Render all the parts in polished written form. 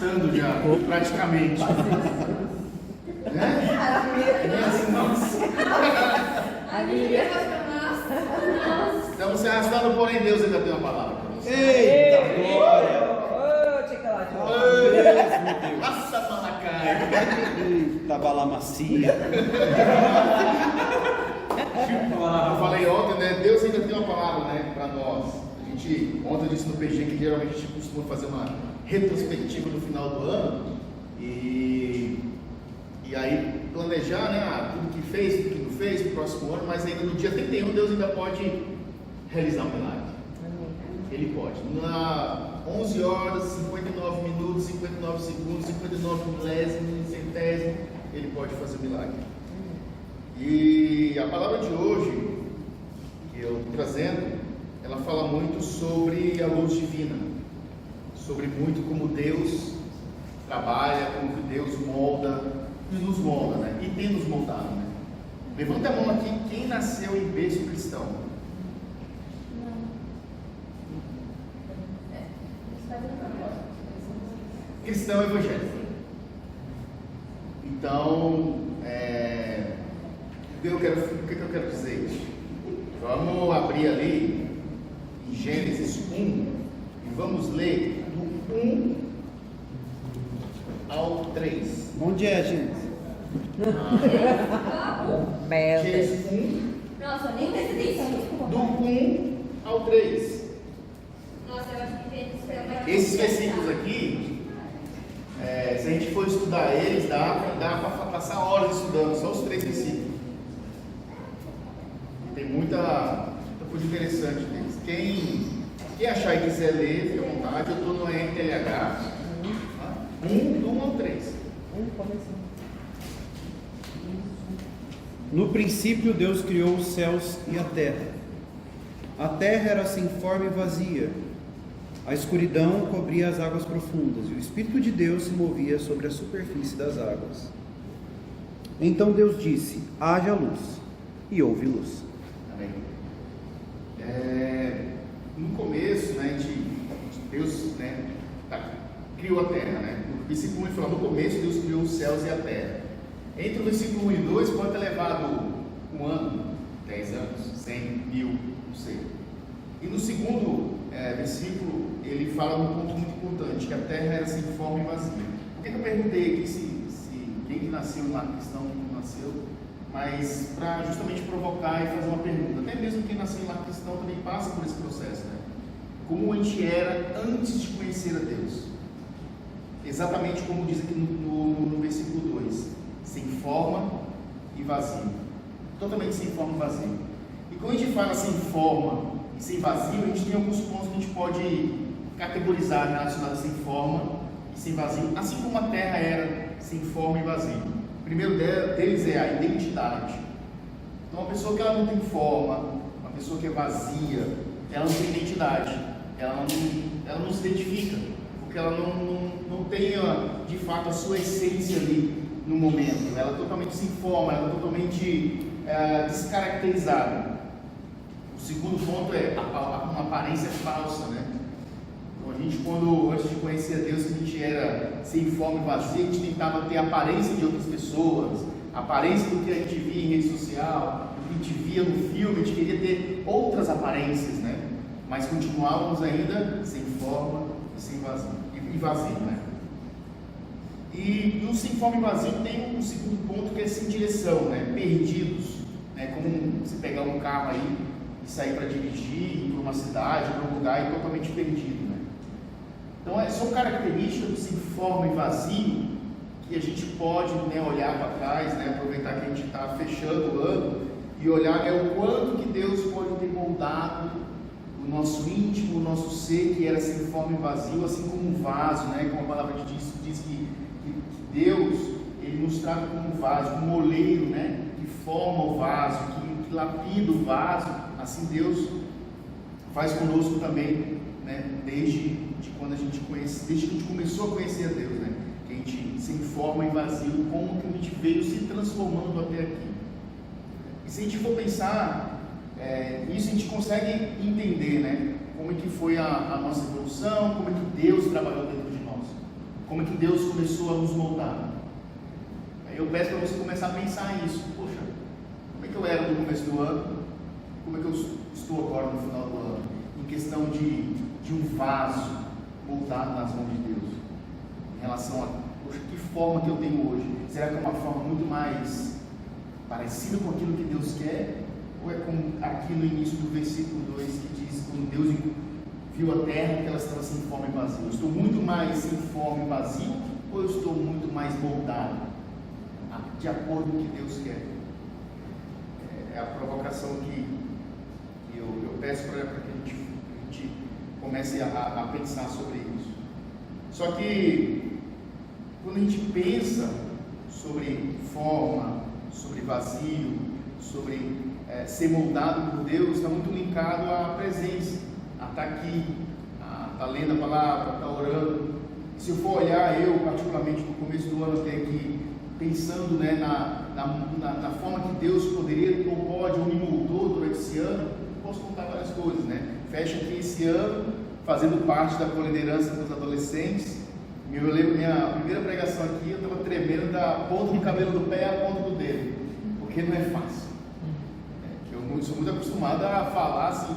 arrastando já, praticamente. Né? Estamos se arrastando, porém Deus ainda tem uma palavra para você. Eita glória! Nossa, Malacaia! Eita balamacia! Eu falei ontem, né? Deus ainda tem uma palavra, né, para nós. Ontem eu disse no PG que geralmente a gente costuma fazer uma retrospectiva no final do ano e aí planejar, né, tudo que fez, tudo que não fez, pro próximo ano, mas ainda no dia 31 Deus ainda pode realizar um milagre. Ele pode. Na 11 horas, 59 minutos, 59 segundos, 59 milésimos, centésimo, ele pode fazer um milagre. E a palavra de hoje, que eu estou trazendo, ela fala muito sobre a luz divina, sobre muito como Deus trabalha, como que Deus molda, e nos molda, né? E tem nos moldado, né? Levanta a mão aqui, quem nasceu em berço cristão? Cristão evangélico. Então, o que eu quero dizer? Vamos abrir ali em Gênesis 1 e vamos ler do 1 ao 3. Onde é, gente? Gênesis 1. Nossa, nem decidi isso. Do 1 ao 3. Nossa, eu acho que Esses versículos aqui, se a gente for estudar eles, dá para passar horas estudando só os 3 versículos. Tem muita coisa interessante deles. Quem achar e quiser ler, fique à vontade. Eu estou no NTLH. Do 1 ao 3. No princípio Deus criou os céus e a terra. A terra era sem forma e vazia. A escuridão cobria as águas profundas, e o Espírito de Deus se movia sobre a superfície das águas. Então Deus disse: haja luz, e houve luz. Amém. No começo, né, Deus, né, criou a terra, né? No versículo 1 ele fala: no começo Deus criou os céus e a terra. Entre o versículo 1 e 2 pode ter levado 1 ano, 10 anos, 100, 1000, não sei. E no segundo versículo ele fala um ponto muito importante, que a terra era sem forma e vazia. Por que eu perguntei aqui se quem que nasceu no lar cristão não nasceu? Mas para justamente provocar e fazer uma pergunta. Até mesmo quem nasceu em lar cristão também passa por esse processo, né? Como a gente era antes de conhecer a Deus. Exatamente como diz aqui no versículo 2: sem forma e vazio. Totalmente sem forma e vazio. E quando a gente fala sem forma e sem vazio, a gente tem alguns pontos que a gente pode categorizar relacionados sem forma e sem vazio, assim como a terra era sem forma e vazio. O primeiro deles é a identidade. Então, uma pessoa que ela não tem forma, uma pessoa que é vazia, ela não tem identidade, ela não se identifica, porque ela não tem de fato a sua essência ali no momento. Ela é totalmente sem forma, ela é totalmente descaracterizada. O segundo ponto é uma aparência falsa, né? Então, a gente, antes de conhecer a Deus, a gente era sem forma e vazia, a gente tentava ter a aparência de outras pessoas, a aparência do que a gente via em rede social, do que a gente via no filme, a gente queria ter outras aparências, né? Mas continuávamos ainda sem forma e sem vazio, né? E no sem forma e vazio tem um segundo ponto que é sem direção, né? Perdidos, né? Como você pegar um carro aí e sair para dirigir, ir para uma cidade, para um lugar e totalmente perdido, né? Então são características do sem forma e vazio que a gente pode, né, olhar para trás, né? Aproveitar que a gente está fechando o ano e olhar, né, o quanto que Deus pode ter moldado o nosso íntimo, o nosso ser, que era sem forma e vazio, assim como um vaso, né? Como a palavra diz que Deus, Ele nos trata como um vaso, um moleiro, né? Que forma o vaso, que lapida o vaso. Assim Deus faz conosco também, né? Desde quando a gente conhece, desde que a gente começou a conhecer a Deus, né? Que a gente sem forma e vazio, como que a gente veio se transformando até aqui. E se a gente for pensar isso, a gente consegue entender, né? Como é que foi a nossa evolução, como é que Deus trabalhou dentro de nós, como é que Deus começou a nos moldar. Aí eu peço para você começar a pensar nisso. Poxa, como é que eu era no começo do ano? Como é que eu estou agora no final do ano? Em questão de um vaso moldado nas mãos de Deus. Em relação a, poxa, que forma que eu tenho hoje? Será que é uma forma muito mais parecida com aquilo que Deus quer? Ou é como aqui no início do versículo 2 que diz, quando Deus viu a terra que ela estava sem forma e vazio? Eu estou muito mais sem forma e vazio, ou eu estou muito mais moldado de acordo com o que Deus quer? É a provocação que eu peço para que a gente comece a pensar sobre isso. Só que quando a gente pensa sobre forma, sobre vazio, sobre ser moldado por Deus, está muito linkado à presença, a estar aqui, a estar lendo a palavra, a estar orando. Se eu for olhar, eu particularmente no começo do ano até aqui, pensando, né, na forma que Deus poderia, ou pode, ou me moldou durante esse ano, posso contar várias coisas, né? Fecha aqui esse ano, fazendo parte da liderança dos adolescentes. Eu lembro minha primeira pregação aqui, eu estava tremendo da ponta do cabelo do pé à ponta do dedo, porque não é fácil. Eu sou muito acostumado a falar assim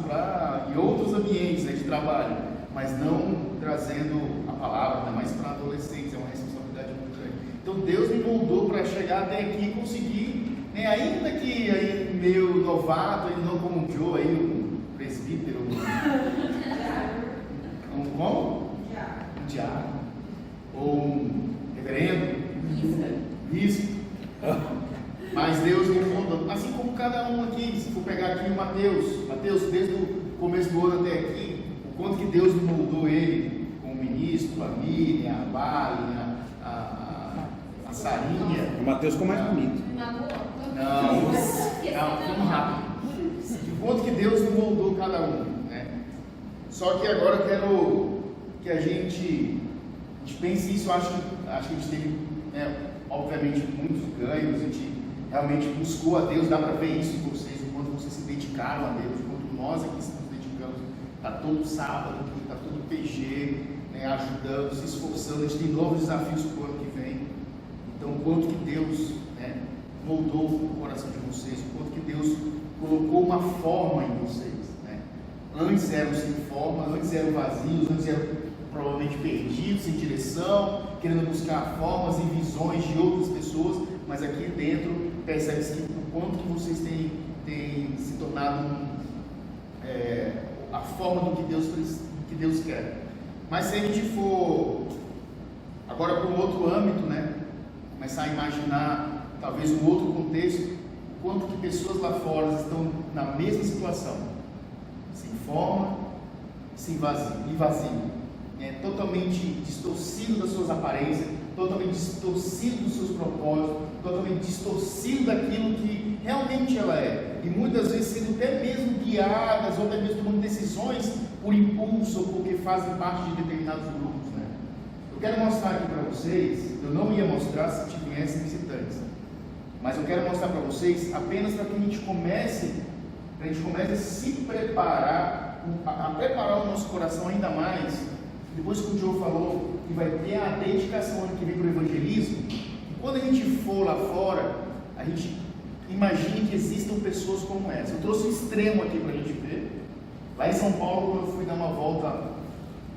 em outros ambientes, né, de trabalho, mas não trazendo a palavra, né, mais para adolescentes, é uma responsabilidade muito grande. Então Deus me moldou para chegar até aqui e conseguir, né, ainda que aí meio novato, ele não como um Joe, aí, um presbítero, um diácono, ou um reverendo, bispo. Mas Deus me moldou, assim como cada um aqui. Se for pegar aqui o Mateus, desde o começo do ano até aqui, o quanto que Deus me moldou ele, como ministro, a Miriam, a Bali, a Sarinha. O Mateus ficou mais bonito. Não, vamos rápido. O quanto que Deus me moldou cada um, né? Só que agora eu quero que a gente pense isso. Acho que a gente teve, né, obviamente, muitos ganhos. A gente realmente buscou a Deus. Dá para ver isso em vocês, o quanto vocês se dedicaram a Deus, o quanto nós aqui estamos dedicando. Está todo sábado aqui, está todo PG, né, ajudando, se esforçando. A gente tem novos desafios para o ano que vem. Então, o quanto que Deus, né, moldou o coração de vocês, o quanto que Deus colocou uma forma em vocês, né? Antes eram sem forma, antes eram vazios, antes eram provavelmente perdidos, sem direção, querendo buscar formas e visões de outras pessoas, mas aqui dentro percebe-se o quanto que vocês têm se tornado a forma do que Deus quer. Mas se a gente for agora para um outro âmbito, né, começar a imaginar talvez um outro contexto, quanto que pessoas lá fora estão na mesma situação, sem forma, sem vazio, totalmente distorcido das suas aparências, totalmente distorcido dos seus propósitos, totalmente distorcido daquilo que realmente ela é, e muitas vezes sendo até mesmo guiadas ou até mesmo tomando decisões por impulso ou porque fazem parte de determinados grupos, né? Eu quero mostrar aqui para vocês, eu não ia mostrar se tivessem visitantes, mas eu quero mostrar para vocês apenas para que a gente comece a se preparar, a preparar o nosso coração ainda mais. Depois que o Joe falou que vai ter a dedicação ano que vem para o evangelismo, e quando a gente for lá fora, a gente imagine que existam pessoas como essa. Eu trouxe um extremo aqui para a gente ver. Lá em São Paulo, quando eu fui dar uma volta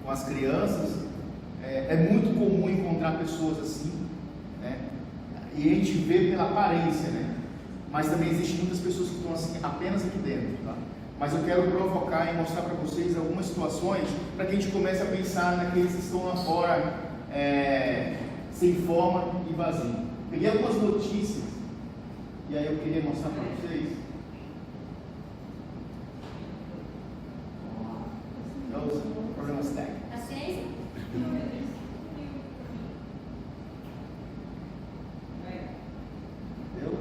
com as crianças, é muito comum encontrar pessoas assim, né? E a gente vê pela aparência, né? Mas também existem muitas pessoas que estão assim apenas aqui dentro, tá? Mas eu quero provocar e mostrar para vocês algumas situações para que a gente comece a pensar naqueles que estão lá fora, sem forma e vazio. Peguei algumas notícias e aí eu queria mostrar para vocês. Problemas técnicos. A ciência? Entendeu?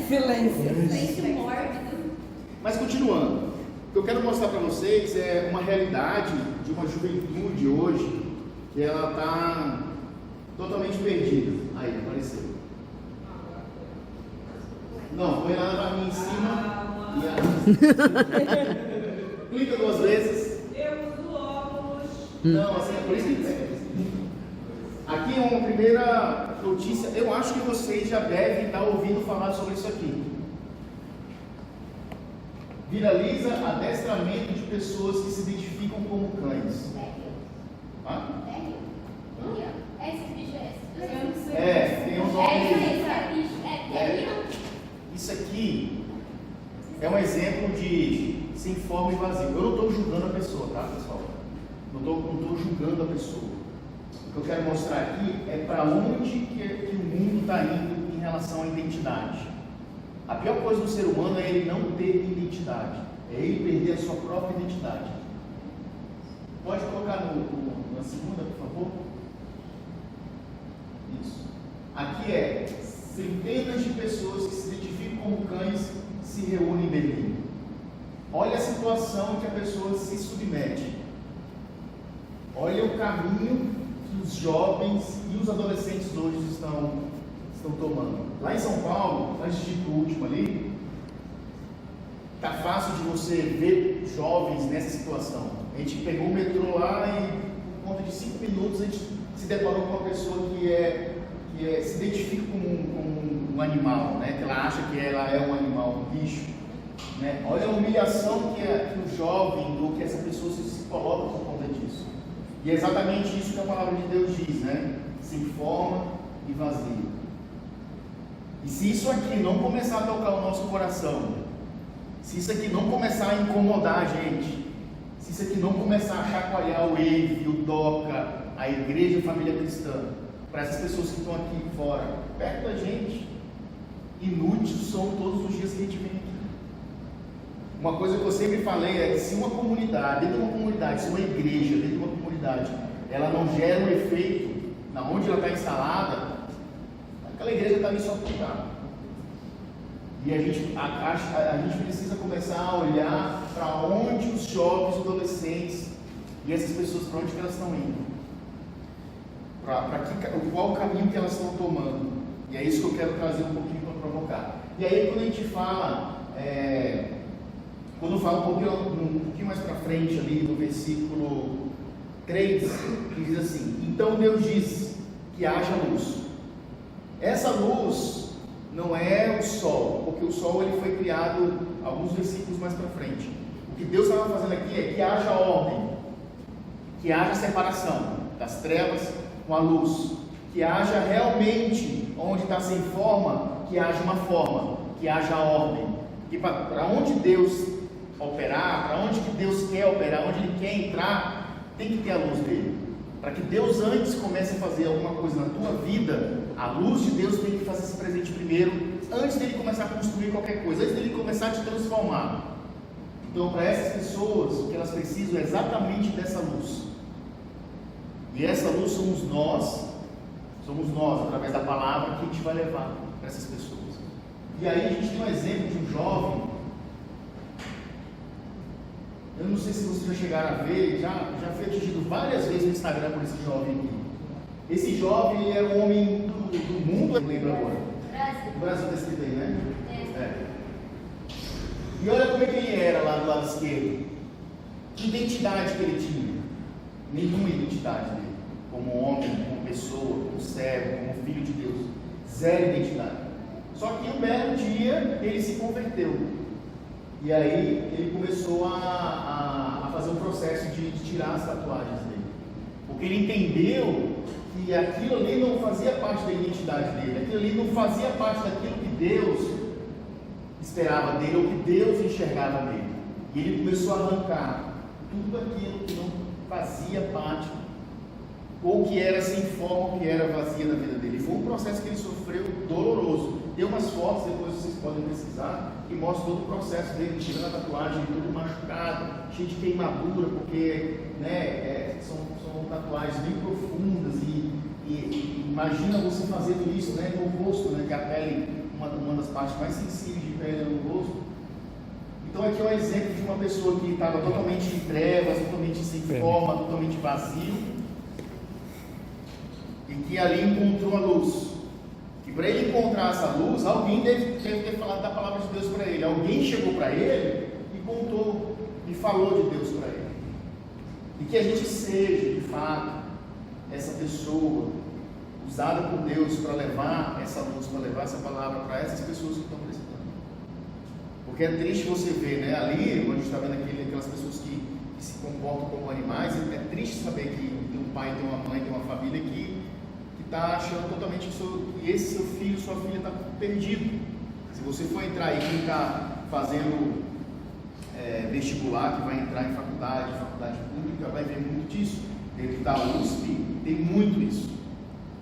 Silêncio mórbido. Mas continuando, o que eu quero mostrar para vocês é uma realidade de uma juventude hoje que ela está totalmente perdido. Aí, apareceu. Não, põe lá na barrinha em cima e clica 2 vezes. Eu uso óculos. Não, assim, é por isso que tem. Aqui é uma primeira notícia. Eu acho que vocês já devem estar ouvindo falar sobre isso aqui. Viraliza adestramento de pessoas que se identificam como cães. Hã? Esse bicho é esse. Eu não sei. Tem um nome. É. Isso aqui é um exemplo de sem forma e vazio. Eu não estou julgando a pessoa, tá, pessoal? Não estou julgando a pessoa. O que eu quero mostrar aqui é para onde que o mundo está indo em relação à identidade. A pior coisa do ser humano é ele não ter identidade, é ele perder a sua própria identidade. Pode colocar na segunda, por favor? Isso. Aqui é centenas de pessoas que se identificam como cães se reúnem em Berlim. Olha a situação que a pessoa se submete. Olha o caminho que os jovens e os adolescentes hoje estão tomando. Lá em São Paulo, antes de ir para o último ali, está fácil de você ver jovens nessa situação. A gente pegou o metrô lá e, por conta de 5 minutos, a gente se deparou com uma pessoa que se identifica como um animal, né? Que ela acha que ela é um animal, um bicho. Né? Olha a humilhação que o jovem ou que essa pessoa se coloca por conta disso. E é exatamente isso que a palavra de Deus diz, né? Sem forma e vazio. E se isso aqui não começar a tocar o nosso coração, se isso aqui não começar a incomodar a gente, se isso aqui não começar a chacoalhar o EIF, o DOCA, a igreja, a família cristã, para essas pessoas que estão aqui fora, perto da gente, inúteis são todos os dias que a gente vem aqui. Uma coisa que eu sempre falei é que se uma comunidade, dentro de uma comunidade, se uma igreja, dentro de uma comunidade, ela não gera um efeito na onde ela está instalada, aquela igreja está ali só por estar. E a gente precisa começar a olhar para onde os jovens, os adolescentes e essas pessoas, para onde que elas estão indo. Qual o caminho que elas estão tomando. E é isso que eu quero trazer um pouquinho para provocar. E aí quando a gente fala, quando eu falo um pouquinho mais para frente ali no versículo 3, que diz assim: então Deus disse que haja luz. Essa luz não é o sol, porque o sol ele foi criado alguns versículos mais para frente. O que Deus estava fazendo aqui é que haja ordem, que haja separação das trevas com a luz, que haja realmente onde está sem forma, que haja uma forma, que haja ordem. Que para onde Deus operar, para onde que Deus quer operar, onde Ele quer entrar, tem que ter a luz dele. Para que Deus antes comece a fazer alguma coisa na tua vida, a luz de Deus tem que fazer esse presente primeiro, antes dele começar a construir qualquer coisa, antes dele começar a te transformar. Então, para essas pessoas, o que elas precisam é exatamente dessa luz. E essa luz somos nós, através da palavra, que a gente vai levar para essas pessoas. E aí a gente tem um exemplo de um jovem. Eu não sei se vocês já chegaram a ver, já foi atingido várias vezes no Instagram por esse jovem aqui. Esse jovem, ele era um homem do mundo, eu lembro agora. O Brasil está escrito aí, né? E olha como é que ele era lá do lado esquerdo. Que identidade que ele tinha? Nenhuma identidade dele. Como homem, como pessoa, como servo, como filho de Deus. Zero identidade. Só que um belo dia ele se converteu. E aí ele começou a fazer um processo de tirar as tatuagens dele. Porque ele entendeu que aquilo ali não fazia parte da identidade dele. Aquilo ali não fazia parte daquilo que Deus esperava dele, ou que Deus enxergava nele. E ele começou a arrancar tudo aquilo que não fazia parte, ou que era sem forma, ou que era vazia na vida dele. Foi um processo que ele sofreu doloroso. Tem umas fotos, depois vocês podem pesquisar, que mostram todo o processo dele, tirando a tatuagem, todo machucado, cheio de queimadura, porque são tatuagens bem profundas, e imagina você fazendo isso no rosto, que a pele, uma das partes mais sensíveis de pele é no rosto. Então aqui é um exemplo de uma pessoa que estava totalmente em trevas, totalmente sem forma, totalmente vazio. e que ali encontrou a luz. E para ele encontrar essa luz, alguém deve ter falado da palavra de Deus para ele. Alguém chegou para ele e contou, e falou de Deus para ele. E que a gente seja, de fato, essa pessoa usada por Deus para levar essa luz, para levar essa palavra para essas pessoas que estão precisando. Porque é triste você ver, né, ali, onde a gente está vendo aquelas pessoas que se comportam como animais, é triste saber que tem um pai, tem uma mãe, tem uma família que está achando totalmente que esse seu filho, sua filha está perdido. Se você for entrar aí, quem está fazendo vestibular, que vai entrar em faculdade pública, vai ver muito disso. Dentro da USP tem muito isso.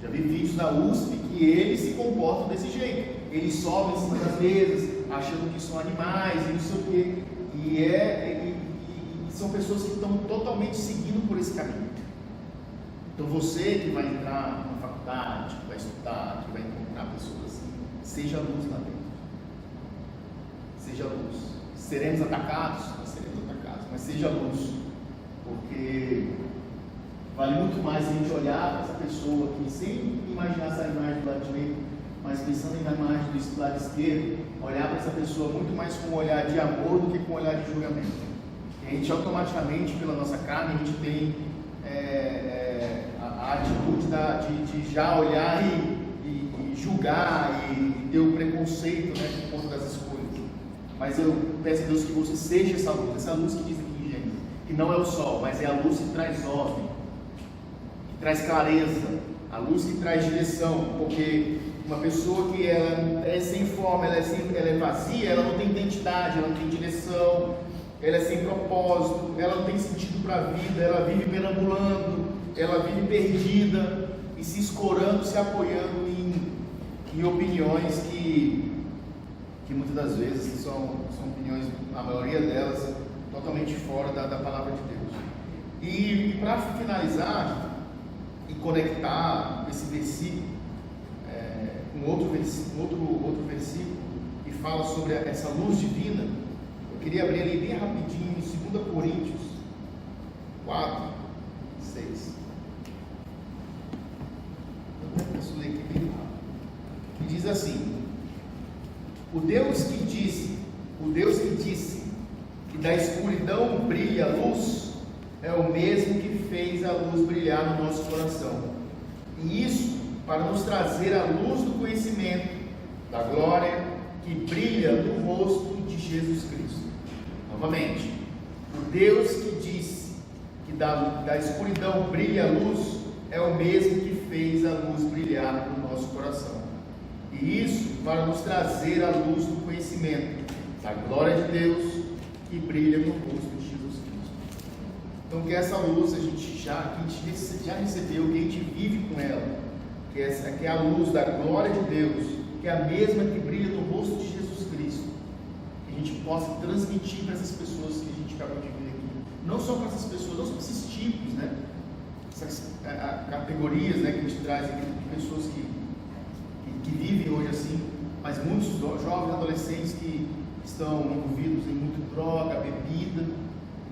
Já vi vídeos da USP que eles se comportam desse jeito. Eles sobem em cima das mesas, achando que são animais e não sei o quê. E são pessoas que estão totalmente seguindo por esse caminho. Então você que vai entrar na faculdade, que vai estudar, que vai encontrar pessoas assim, seja luz lá dentro. Seja luz. Seremos atacados? Nós seremos atacados, mas seja luz. Porque vale muito mais a gente olhar para essa pessoa aqui, sem imaginar essa imagem do lado direito, mas pensando na imagem do lado esquerdo, olhar para essa pessoa muito mais com um olhar de amor do que com um olhar de julgamento. E a gente automaticamente, pela nossa carne, a gente tem a atitude de já olhar e julgar e ter o preconceito, né, por conta das escolhas. Mas eu peço a Deus que você seja essa luz que diz aqui em Gênesis, que não é o sol, mas é a luz que traz ordem, que traz clareza, a luz que traz direção, porque uma pessoa que ela é sem forma, ela é vazia, ela não tem identidade, ela não tem direção, ela é sem propósito, ela não tem sentido para a vida, ela vive perambulando, ela vive perdida e se escorando, se apoiando em opiniões que muitas das vezes são opiniões, a maioria delas, totalmente fora da palavra de Deus. E para finalizar e conectar esse versículo com outro versículo que fala sobre essa luz divina, eu queria abrir ali bem rapidinho em 2 Coríntios 4, 6. Eu posso ler aqui bem rápido. Que diz assim: O Deus que disse que da escuridão brilha a luz, é o mesmo que fez a luz brilhar no nosso coração. E isso para nos trazer a luz do conhecimento da glória que brilha no rosto de Jesus Cristo. Novamente, o Deus que disse que da escuridão brilha a luz, é o mesmo que fez a luz brilhar no nosso coração. E isso para nos trazer a luz do conhecimento da glória de Deus que brilha no rosto de Jesus Cristo. Então que essa luz a gente já recebeu, que a gente vive com ela, que é a luz da glória de Deus, que é a mesma que brilha no rosto de Jesus Cristo, que a gente possa transmitir para essas pessoas que a gente acabou de ver aqui. Não só para essas pessoas, não só para esses tipos, né? Essas categorias, né, que a gente traz aqui de pessoas que vivem hoje assim, mas muitos jovens adolescentes que estão envolvidos em muito droga, bebida.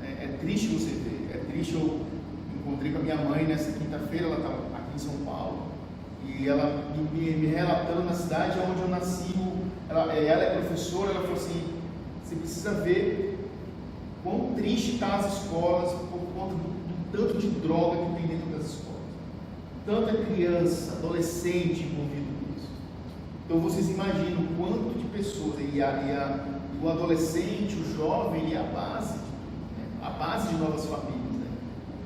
É triste você ver, é triste. Eu encontrei com a minha mãe nessa quinta-feira, ela estava aqui em São Paulo, e ela me relatando na cidade onde eu nasci. Ela é professora, ela falou assim: você precisa ver quão triste estão as escolas por conta do tanto de droga que tem dentro das escolas. Tanta criança, adolescente envolvido com isso. Então vocês imaginam o quanto de pessoas, o adolescente, o jovem, ele é a base de tudo, né? A base de novas famílias, né?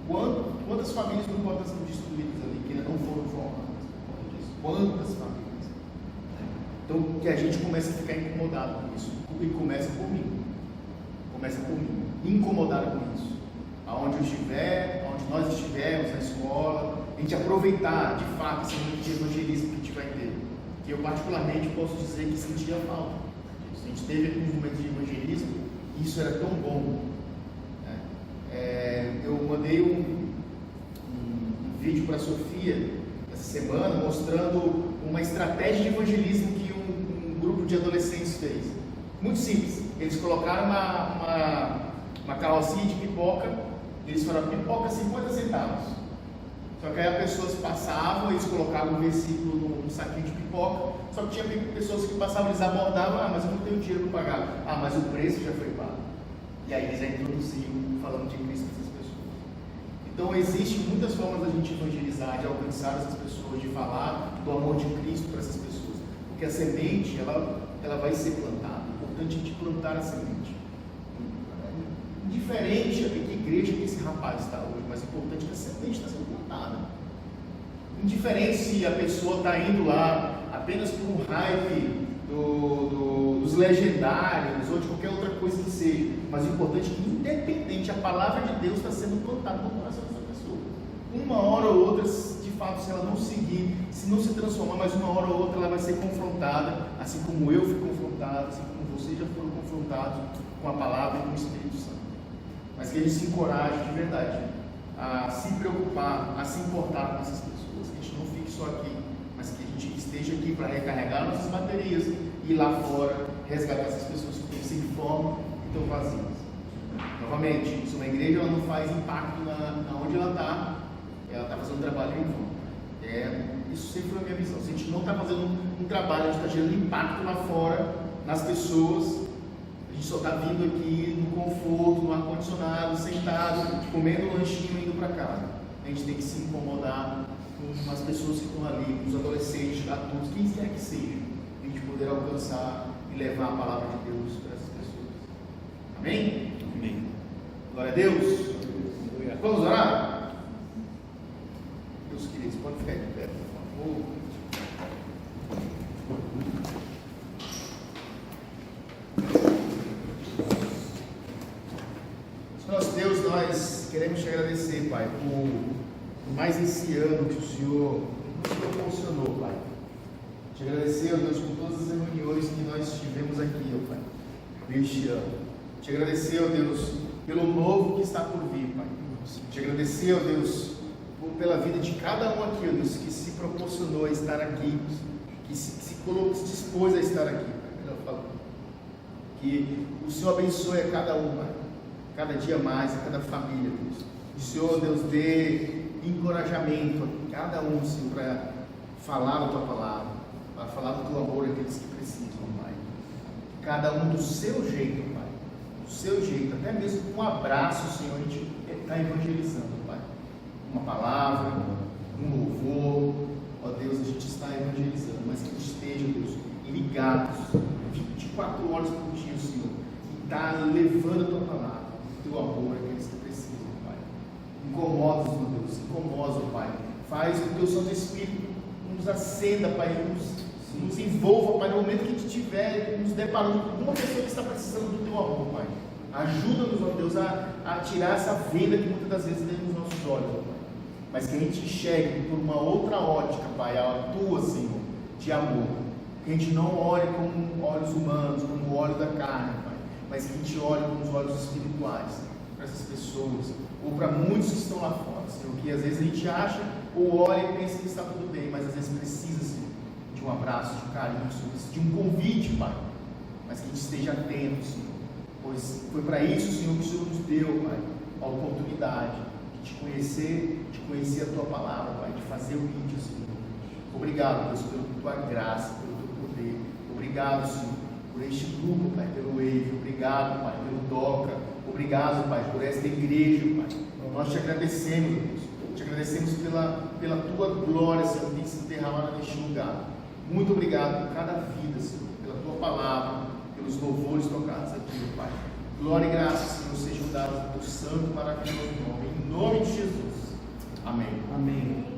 Quantas famílias não podem ser destruídas ali, que ainda não foram formadas por conta disso? Quantas famílias? Né? Então que a gente comece a ficar incomodado com isso, e começa por mim, incomodado com isso. Aonde nós estivermos na escola, a gente aproveitar de fato esse momento de evangelismo que a gente vai ter. Que eu particularmente posso dizer que sentia falta. A gente teve alguns momentos de evangelismo e isso era tão bom. Eu mandei um vídeo para a Sofia essa semana mostrando uma estratégia de evangelismo que um grupo de adolescentes fez. Muito simples. Eles colocaram uma carrocinha de pipoca. Eles falaram: pipoca 50 centavos. Só que aí as pessoas passavam, eles colocavam o versículo no saquinho de pipoca, só que tinha pessoas que passavam, eles abordavam, mas eu não tenho dinheiro para pagar. Mas o preço já foi pago. E aí eles já introduziam falando de Cristo para essas pessoas. Então existem muitas formas da gente evangelizar, de alcançar essas pessoas, de falar do amor de Cristo para essas pessoas. Porque a semente, ela vai ser plantada. É importante a gente plantar a semente. Indiferente a que igreja que esse rapaz está hoje, mas é importante que a semente está sendo plantada. Indiferente se a pessoa está indo lá apenas por um hype dos legendários ou de qualquer outra coisa que seja, mas o importante é que, independente, a palavra de Deus está sendo plantada no coração dessa pessoa. Uma hora ou outra, de fato, se ela não seguir, se não se transformar, mas uma hora ou outra ela vai ser confrontada, assim como eu fui confrontado, assim como vocês já foram confrontados com a palavra e com o Espírito Santo. Mas que a gente se encoraje de verdade a se preocupar, a se importar com essas pessoas, que a gente não fique só aqui, mas que a gente esteja aqui para recarregar nossas baterias e ir lá fora resgatar essas pessoas que estão sem fome e estão vazias. Novamente, se uma igreja ela não faz impacto na onde ela está fazendo um trabalho em vão. Isso sempre foi a minha visão. Se a gente não está fazendo um trabalho, a gente está gerando impacto lá fora, nas pessoas, a gente só está vindo aqui no conforto, no ar-condicionado, sentado, comendo um lanchinho e indo para casa. A gente tem que se incomodar com as pessoas que estão ali, com os adolescentes, adultos, quem quer que seja, a gente poder alcançar e levar a palavra de Deus para essas pessoas. Amém? Amém. Glória a Deus. Vamos orar? Deus queridos, pode ficar de pé, por favor. Nosso Deus, nós queremos te agradecer, Pai, por mais esse ano que o Senhor nos proporcionou, Pai. Te agradecer, ó Deus, por todas as reuniões que nós tivemos aqui, ó Pai, neste ano. Te agradecer, ó Deus, pelo novo que está por vir, Pai. Te agradecer, ó Deus, pela vida de cada um aqui, ó Deus, que se proporcionou a estar aqui, que se dispôs a estar aqui, Pai. Melhor falando. Que o Senhor abençoe a cada um, Pai. Cada dia mais, a cada família, Deus. O Senhor, Deus, dê encorajamento a cada um, Senhor, para falar da Tua palavra, para falar do Teu amor àqueles que precisam, Pai. Cada um do seu jeito, Pai. Do seu jeito, até mesmo com um abraço, Senhor, a gente está evangelizando, Pai. Uma palavra, um louvor, ó Deus, a gente está evangelizando, mas que a gente esteja, Deus, ligados 24 horas por dia, Senhor, e está levando a Tua palavra, o Teu amor àqueles que precisam, Pai. Incomoda-os, meu Deus, incomoda, Pai. Faz com que o Teu Santo Espírito nos acenda, Pai, nos envolva, Pai, no momento que a gente estiver nos deparando com alguma pessoa que está precisando do Teu amor, Pai. Ajuda-nos, ó Deus, a tirar essa venda que muitas das vezes vem nos nossos olhos, ó Pai. Mas que a gente enxergue por uma outra ótica, Pai, a Tua, Senhor, de amor. Que a gente não olhe com olhos humanos, como o olho da carne, Pai, mas que a gente olhe com os olhos espirituais para essas pessoas, ou para muitos que estão lá fora, Senhor, que às vezes a gente acha ou olha e pensa que está tudo bem, mas às vezes precisa, Senhor, de um abraço, de um carinho, Senhor, de um convite, Pai, mas que a gente esteja atento, Senhor, pois foi para isso, Senhor, que o Senhor nos deu, Pai, a oportunidade de te conhecer a Tua palavra, Pai, de fazer o vídeo, Senhor. Obrigado, Deus, pela Tua graça, pelo Teu poder. Obrigado, Senhor, por este grupo, Pai, pelo Wave. Obrigado, Pai, pelo Doca. Obrigado, Pai, por esta igreja, Pai. Nós te agradecemos, Deus. Te agradecemos pela Tua glória, Senhor, que tem sido derramada neste lugar. Muito obrigado por cada vida, Senhor, pela Tua palavra, pelos louvores tocados aqui, Pai. Glória e graça, Senhor, sejam dadas ao Teu santo e maravilhoso nome. Em nome de Jesus. Amém. Amém.